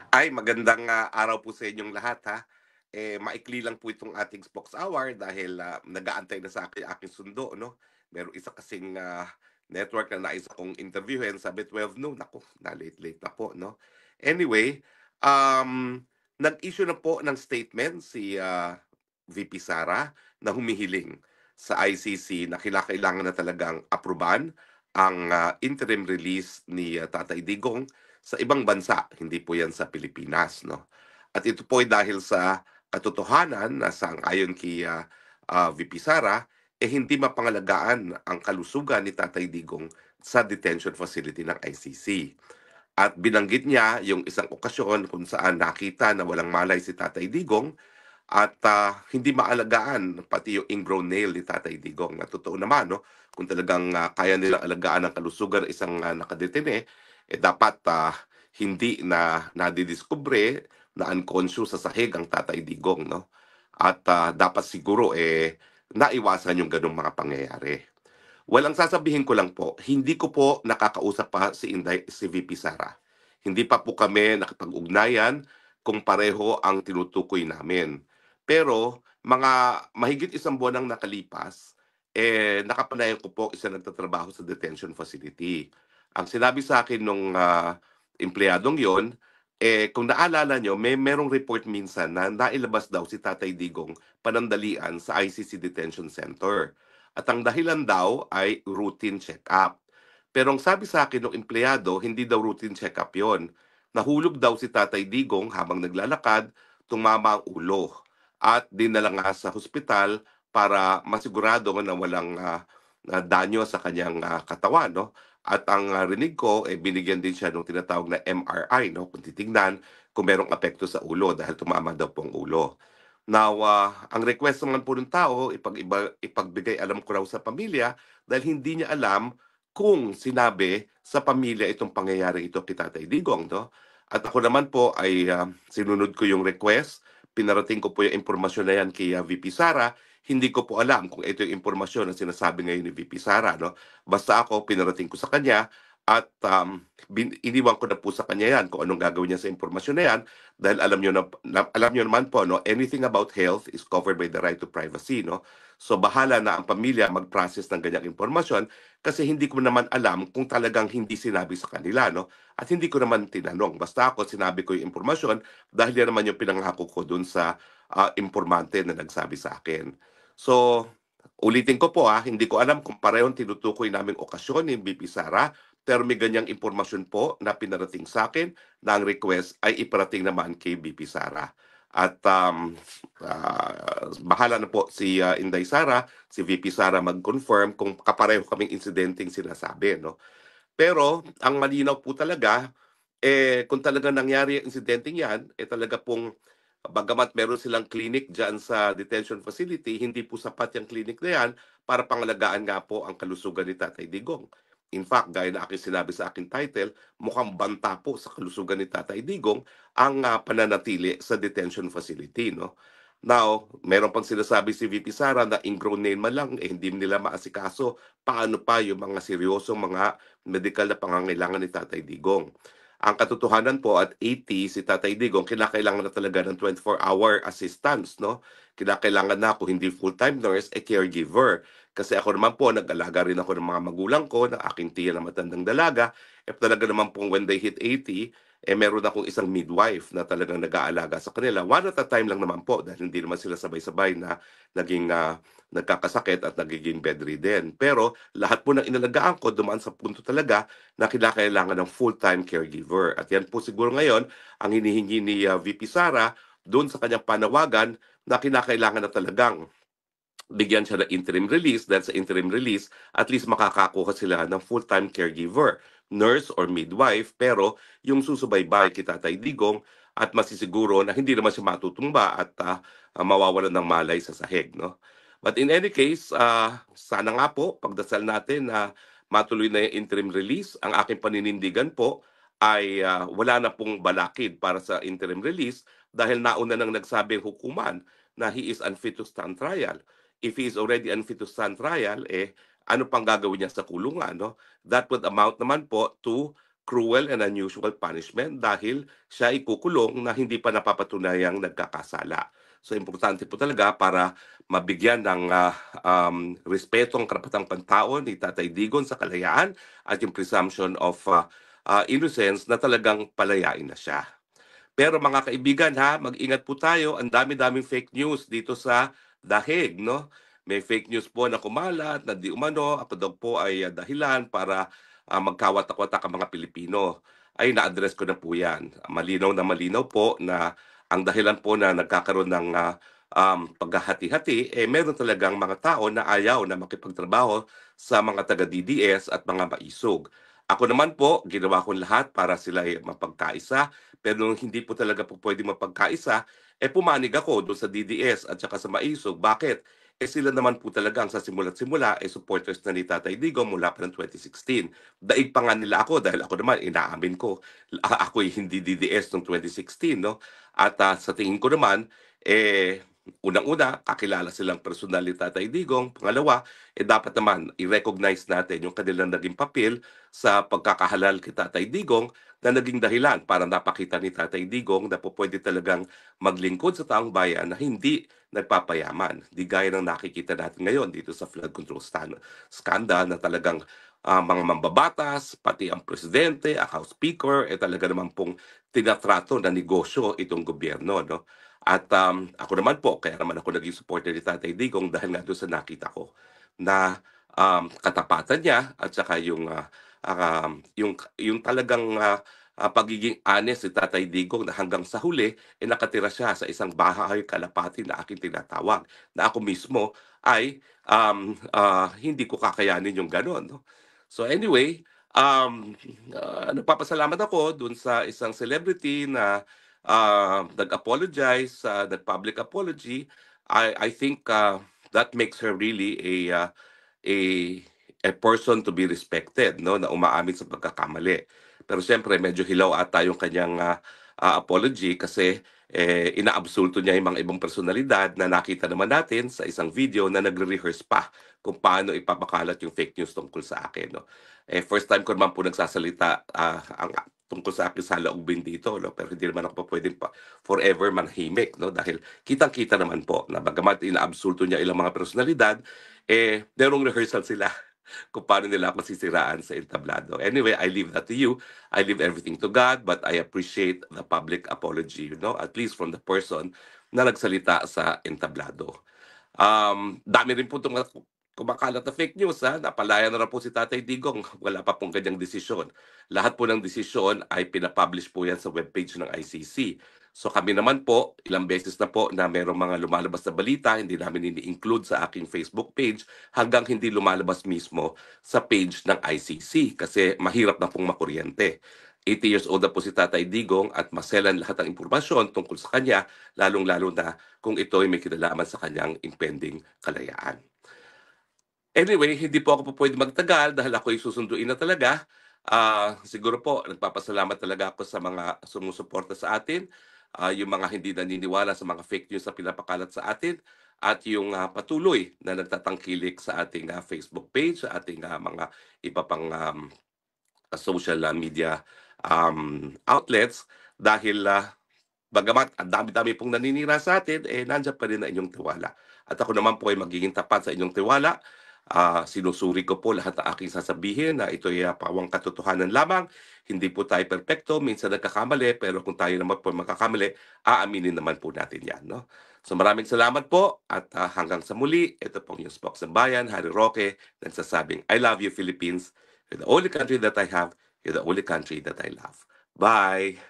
Ay, magandang araw po sa inyong lahat ha. Maikli lang po itong ating Spokes Hour dahil nag-aantay na sa akin aking sundo, no? Meron isa kasing network na nais akong interviewin, sabi 12 noon. Ako, na-late-late na po, no? Anyway, um, nag-issue na po ng statement si VP Sara na humihiling sa ICC na kinakailangan na talagang apruban ang interim release ni Tatay Digong sa ibang bansa, hindi po 'yan sa Pilipinas, no? At ito po ay dahil sa katotohanan na sang-ayon kay VP Sara, hindi mapangalagaan ang kalusugan ni Tatay Digong sa detention facility ng ICC. At binanggit niya yung isang okasyon kung saan nakita na walang malay si Tatay Digong at hindi maalagaan pati yung ingrown nail ni Tatay Digong. Na totoo naman, no? Kung talagang kaya nilang alagaan ang kalusugan ng isang nakadetene, dapat hindi na nadidiskubre na unconscious sa sahig ang Tatay Digong, no? At dapat siguro naiwasan yung ganong mga pangyayari. Walang sasabihin ko lang po, hindi ko po nakakausap pa si Inday, si VP Sara. Hindi pa po kami nakipag-ugnayan kung pareho ang tinutukoy namin. Pero mga mahigit isang buwan ang nakalipas, nakapanayan ko po isa nagtatrabaho sa detention facility. Ang sinabi sa akin nung empleyadong yon, kung naalala nyo, merong report minsan na nailabas daw si Tatay Digong panandalian sa ICC Detention Center. At ang dahilan daw ay routine check-up. Pero ang sabi sa akin ng empleyado, hindi daw routine check-up yon. Nahulog daw si Tatay Digong habang naglalakad, tumama ang ulo. At dinala nga sa hospital para masigurado na walang na danyo sa kanyang katawan. No? At ang rinig ko, binigyan din siya ng tinatawag na MRI, no? Kung titignan kung merong apekto sa ulo dahil tumama daw po ang ulo. Now, ang request naman po ng tao, ipagbigay alam ko raw sa pamilya dahil hindi niya alam kung sinabi sa pamilya itong pangyayari ito kay Tatay Digong. No? At ako naman po ay sinunod ko yung request, pinarating ko po yung impormasyon na yan kay VP Sara. Hindi ko po alam kung ito yung impormasyon na sinasabi ngayon ni VP Sara. No? Basta ako, pinarating ko sa kanya at iniwan ko na po sa kanya yan kung anong gagawin niya sa impormasyon na yan dahil alam niyo naman po, no, anything about health is covered by the right to privacy, no? So bahala na ang pamilya mag-process ng ganyang impormasyon kasi hindi ko naman alam kung talagang hindi sinabi sa kanila, no? At hindi ko naman tinanong. Basta ako sinabi ko yung impormasyon dahil yan naman yung pinangako ko dun sa informante na nagsabi sa akin. So ulitin ko po, hindi ko alam kung parehong tinutukoy naming okasyon ni BP Sara, pero may ganyang impormasyon po na pinarating sa akin na ang request ay iparating naman kay BP Sara. At bahala na po si Inday Sara, si VP Sara mag-confirm kung kapareho kaming insidenteng sinasabi. No? Pero ang malinaw po talaga, kung talaga nangyari ang insidenteng yan, talaga pong bagamat meron silang clinic dyan sa detention facility, hindi po sapat yung clinic na yan para pangalagaan nga po ang kalusugan ni Tatay Digong. In fact, gaya na aking sinabi sa aking title, mukhang banta po sa kalusugan ni Tatay Digong ang pananatili sa detention facility. No? Now, meron pang sinasabi si VP Sara na ingrown name man lang, hindi nila maasikaso. Paano pa yung mga seryosong mga medical na pangangailangan ni Tatay Digong? Ang katotohanan po at 80 si Tatay Digong, kinakailangan na talaga ng 24-hour assistance, no? Kinakailangan na kung hindi full-time nurse, caregiver. Kasi ako naman po, nag-alaga rin ako ng mga magulang ko, ng aking tiya na matandang dalaga. Talaga naman po when they hit 80, meron akong isang midwife na talagang nag-aalaga sa kanila. One at a time lang naman po dahil hindi naman sila sabay-sabay na naging nagkakasakit at nagiging bedridden. Pero lahat po ng inalagaan ko dumaan sa punto talaga na kinakailangan ng full-time caregiver. At yan po siguro ngayon ang hinihingi ni VP Sara doon sa kanyang panawagan na kinakailangan na talagang bigyan siya ng interim release dahil sa interim release, at least makakakuha sila ng full-time caregiver, nurse or midwife, pero yung susubaybay kay Tatay Digong at masisiguro na hindi naman siya matutumba at mawawalan ng malay sa sahig. No? But in any case, sana nga po, pagdasal natin na matuloy na yung interim release. Ang aking paninindigan po ay wala na pong balakid para sa interim release dahil nauna nang nagsabing hukuman na he is unfit to stand trial. If he is already unfit to stand trial, ano pang gagawin niya sa kulungan? No? That would amount naman po to cruel and unusual punishment dahil siya ikukulong na hindi pa napapatunayang nagkakasala. So importante po talaga para mabigyan ng respeto ang karapatang pantao ni Tatay Digong sa kalayaan at yung presumption of innocence na talagang palayain na siya. Pero mga kaibigan ha, mag-ingat po tayo. Ang dami-daming fake news dito sa Dahig, no? May fake news po na kumalat na di umano, ako daw po ay dahilan para magkawatak-watak ang mga Pilipino. Ay na-address ko na po yan. Malinaw na malinaw po na ang dahilan po na nagkakaroon ng paghahati-hati, meron talagang mga tao na ayaw na makipagtrabaho sa mga taga-DDS at mga maisog. Ako naman po, ginawa ko lahat para sila ay mapagkaisa, pero nung hindi po talaga po pwede mapagkaisa, pumanig ako doon sa DDS at saka sa maisog. Bakit? Sila naman po talaga ang sa simula't simula supporters na ni Tatay Digong mula pa ng 2016. Daig pa nga nila ako dahil ako naman inaamin ko ako'y hindi DDS noong 2016, no? At sa tingin ko naman unang-una, kakilala silang personal ni Tatay Digong. Pangalawa, dapat naman i-recognize natin yung kanilang naging papel sa pagkakahalal kay Tatay Digong na naging dahilan para napakita ni Tatay Digong na po pwede talagang maglingkod sa taong bayan na hindi nagpapayaman. Di gaya ng nakikita natin ngayon dito sa flood control scandal na talagang mga mambabatas, pati ang presidente, ang House Speaker, talaga naman pong tinatrato na negosyo itong gobyerno, no? At ako naman po, kaya naman ako naging supporter ni Tatay Digong dahil nga doon sa nakita ko na katapatan niya at saka yung talagang pagiging honest ni Tatay Digong na hanggang sa huli, nakatira siya sa isang bahay kalapati na aking tinatawag, na ako mismo ay hindi ko kakayanin yung gano'n. No? So anyway, nagpapasalamat ako dun sa isang celebrity na nag-apologize, nag-public apology. I think that makes her really a a person to be respected, no, na umaamin sa pagkakamali. Pero siyempre medyo hilaw ata yung kanyang apology kasi inaabsulto niya yung mga ibang personalidad na nakita naman natin sa isang video na nagre-rehearse pa kung paano ipapakalat yung fake news tungkol sa akin, no. First time ko naman po nagsasalita ang tungkol sa akin sa laubin dito, no? Pero hindi naman ako pa pwedeng forever manhimik, no? Dahil kitang-kita naman po na bagamat inaabsulto niya ilang mga personalidad, merong rehearsal sila kung paano nila ako sisiraan sa entablado. Anyway, I leave that to you. I leave everything to God, but I appreciate the public apology, you know, at least from the person na nagsalita sa entablado. Dami rin po itong kumakalat na fake news, ha? Napalaya na rin po si Tatay Digong. Wala pa pong kanyang desisyon. Lahat po ng desisyon ay pinapublish po yan sa webpage ng ICC. So kami naman po, ilang beses na po na merong mga lumalabas na balita, hindi namin ini-include sa aking Facebook page hanggang hindi lumalabas mismo sa page ng ICC kasi mahirap na pong makuryente. 80 years old na po si Tatay Digong at maselan lahat ng impormasyon tungkol sa kanya, lalong-lalo na kung ito ay may kinalaman sa kanyang impending kalayaan. Anyway, hindi po ako po pwede magtagal dahil ako ay susunduin na talaga. Siguro po, nagpapasalamat talaga ako sa mga sumusuporta sa atin, yung mga hindi naniniwala sa mga fake news na pinapakalat sa atin, at yung patuloy na nagtatangkilik sa ating Facebook page, sa ating mga iba pang social media outlets dahil bagamat ang dami-dami pong naninira sa atin, nandiyan pa rin ang inyong tiwala. At ako naman po ay magiging tapat sa inyong tiwala. Sinusuri ko po lahat ng aking sasabihin na ito ay pawang katotohanan lamang. Hindi po tayo perpekto, minsan nagkakamali, pero kung tayo naman po magkakamali, aaminin naman po natin yan. No? So maraming salamat po at hanggang sa muli, ito pong yung Spokes ng Bayan, Harry Roque, nagsasabing, I love you Philippines. You're the only country that I have. You're the only country that I love. Bye!